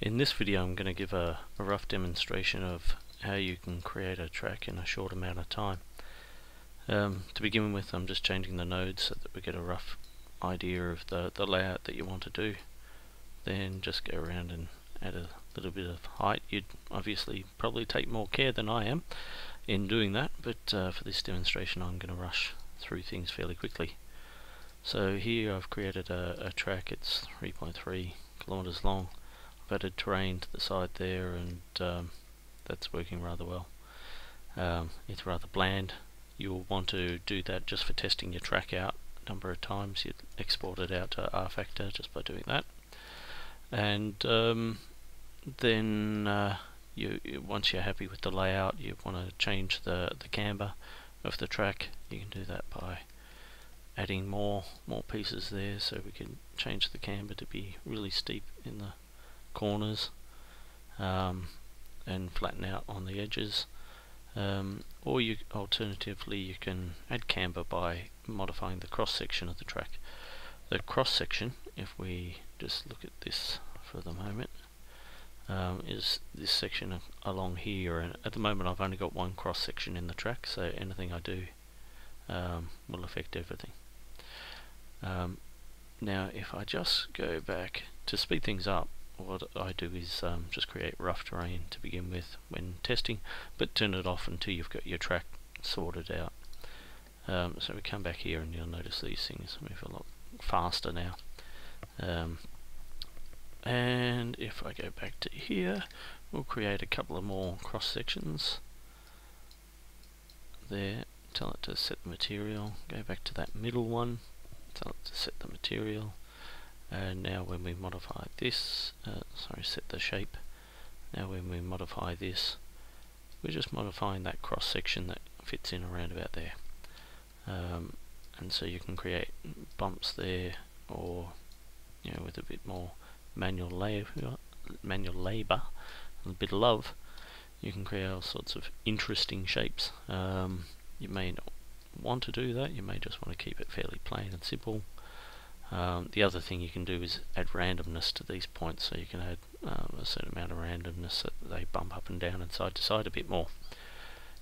In this video I'm going to give a rough demonstration of how you can create a track in a short amount of time. To begin with, I'm just changing the nodes so that we get a rough idea of the layout that you want to do. Then just go around and add a little bit of height. You'd obviously probably take more care than I am in doing that, but for this demonstration I'm going to rush through things fairly quickly. So here I've created a track. It's 3.3 kilometers long. I've added terrain to the side there, and that's working rather well. It's rather bland. You'll want to do that just for testing your track out a number of times. You'd export it out to R factor just by doing that, and then once you're happy with the layout, you want to change the camber of the track. You can do that by adding more pieces there, so we can change the camber to be really steep in the corners and flatten out on the edges. Or alternatively you can add camber by modifying the cross section of the track. The cross section, if we just look at this for the moment, is this section along here, and at the moment I've only got one cross section in the track, so anything I do will affect everything. Now if I just go back to speed things up, what I do is just create rough terrain to begin with when testing, but turn it off until you've got your track sorted out. So we come back here and you'll notice these things move a lot faster now. And if I go back to here, we'll create a couple of more cross sections there. Tell it to set the material, go back to that middle one, tell it to set the material, and now when we modify this, set the shape. Now when we modify this, we're just modifying that cross section that fits in around about there. And so you can create bumps there, or with a bit more manual labor, a bit of love, you can create all sorts of interesting shapes. You may not want to do that, you may just want to keep it fairly plain and simple. The other thing you can do is add randomness to these points, so you can add a certain amount of randomness so that they bump up and down and side to side a bit more.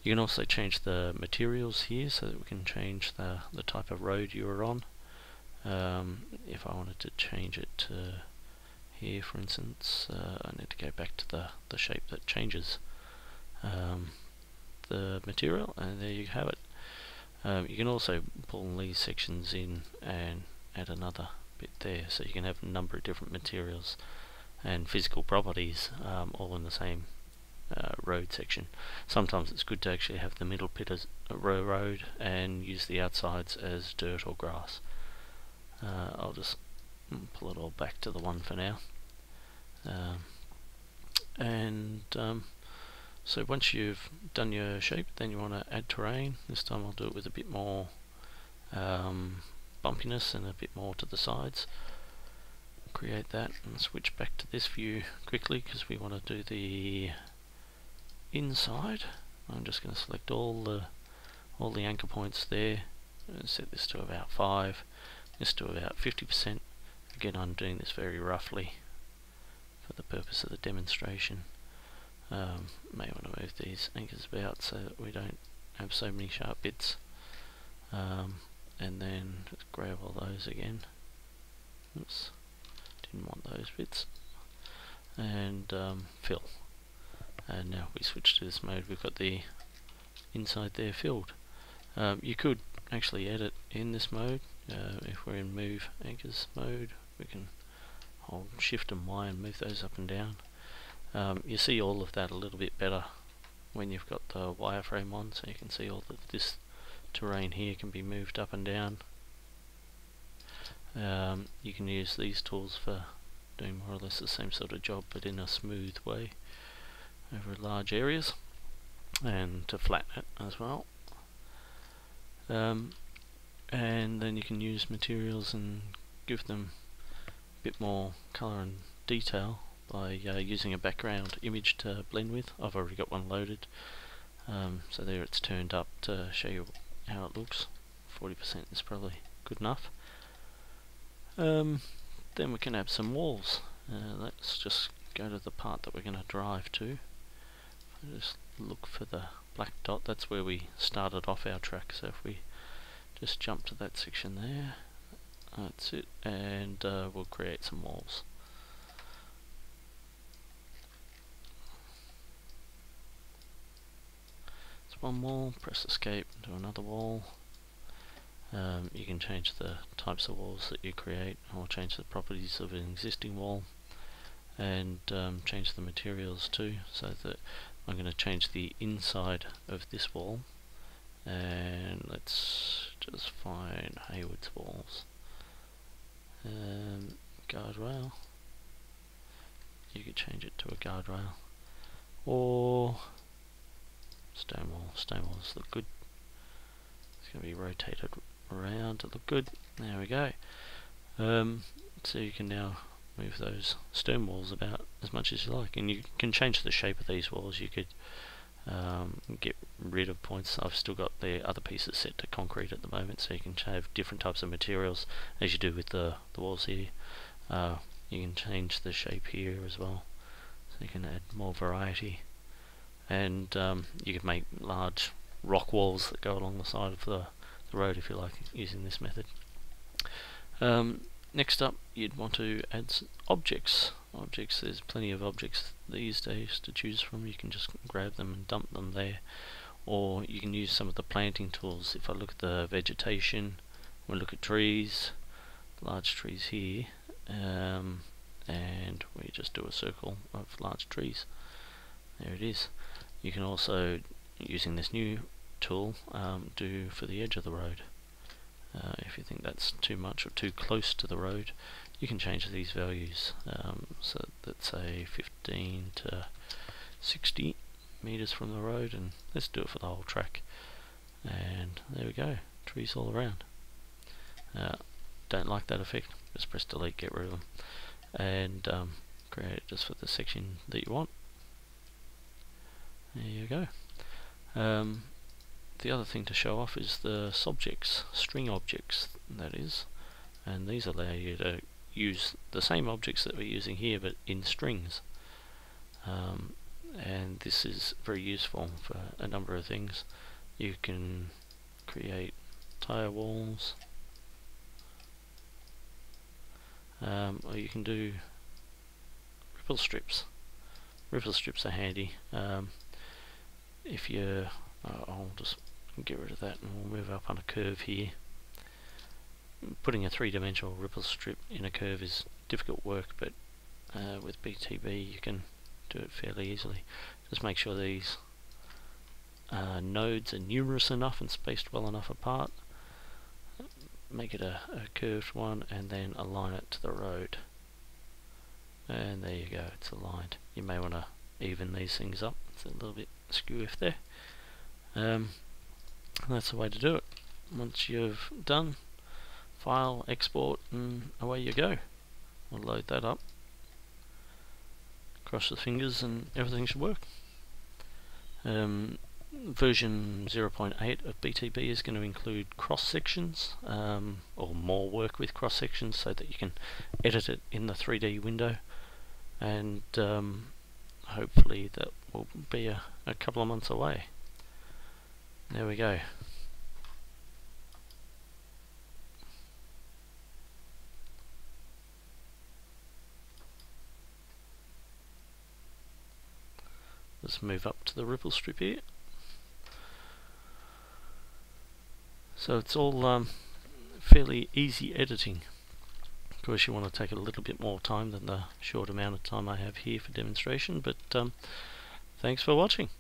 You can also change the materials here so that we can change the type of road you are on. If I wanted to change it to here, for instance, I need to go back to the shape that changes the material, and there you have it. You can also pull these sections in and add another bit there, so you can have a number of different materials and physical properties all in the same road section. Sometimes it's good to actually have the middle bit as a road and use the outsides as dirt or grass. I'll just pull it all back to the one for now. So once you've done your shape, then you want to add terrain. This time I'll do it with a bit more bumpiness and a bit more to the sides. Create that and switch back to this view quickly because we want to do the inside. I'm just going to select all the anchor points there and set this to about 5, this to about 50%. Again, I'm doing this very roughly for the purpose of the demonstration. May want to move these anchors about so that we don't have so many sharp bits. And then just grab all those again. Oops, didn't want those bits. And fill. And now we switch to this mode, we've got the inside there filled. You could actually edit in this mode. If we're in move anchors mode, we can hold shift and Y and move those up and down. You see all of that a little bit better when you've got the wireframe on, so you can see all of this terrain here can be moved up and down. You can use these tools for doing more or less the same sort of job, but in a smooth way over large areas, and to flatten it as well. And then you can use materials and give them a bit more colour and detail by using a background image to blend with. I've already got one loaded, so there it's turned up to show you how it looks. 40% is probably good enough. Then we can add some walls. Let's just go to the part that we're going to drive to. Just look for the black dot, that's where we started off our track, so if we just jump to that section there, that's it, and we'll create some walls. It's one wall, press escape, do another wall. You can change the types of walls that you create, or change the properties of an existing wall, and change the materials too, so that I'm going to change the inside of this wall, and let's just find Hayward's walls. Guardrail, you could change it to a guardrail, or stone wall. Stone walls look good. It's going to be rotated around to look good. There we go. So you can now move those stone walls about as much as you like, and you can change the shape of these walls. You could get rid of points. I've still got the other pieces set to concrete at the moment, so you can have different types of materials as you do with the walls here. You can change the shape here as well, so you can add more variety, and you can make large rock walls that go along the side of the road if you like, using this method. Next up, you'd want to add objects. There's plenty of objects these days to choose from. You can just grab them and dump them there, or you can use some of the planting tools. If I look at the vegetation, we'll look at trees, large trees here, and we just do a circle of large trees. There it is. You can also, using this new tool, do for the edge of the road. If you think that's too much or too close to the road, you can change these values, so that's say 15 to 60 meters from the road, and let's do it for the whole track. And there we go, trees all around. Don't like that effect, just press delete, get rid of them, and create it just for the section that you want. There you go. The other thing to show off is the subjects, string objects that is, and these allow you to use the same objects that we're using here but in strings, and this is very useful for a number of things. You can create tire walls, or you can do ripple strips. Ripple strips are handy. If you I'll just get rid of that and we'll move up on a curve here. Putting a three-dimensional ripple strip in a curve is difficult work, but with BTB you can do it fairly easily. Just make sure these nodes are numerous enough and spaced well enough apart. Make it a curved one, and then align it to the road. And there you go, it's aligned. You may want to even these things up. It's a little bit skew if there. That's the way to do it. Once you've done, file, export, and away you go. We'll load that up. Cross the fingers and everything should work. Version 0.8 of BTB is going to include cross sections, or more work with cross sections, so that you can edit it in the 3D window, and hopefully that will be a couple of months away. There we go. Let's move up to the ripple strip here. So it's all fairly easy editing. Of course you want to take a little bit more time than the short amount of time I have here for demonstration, but thanks for watching.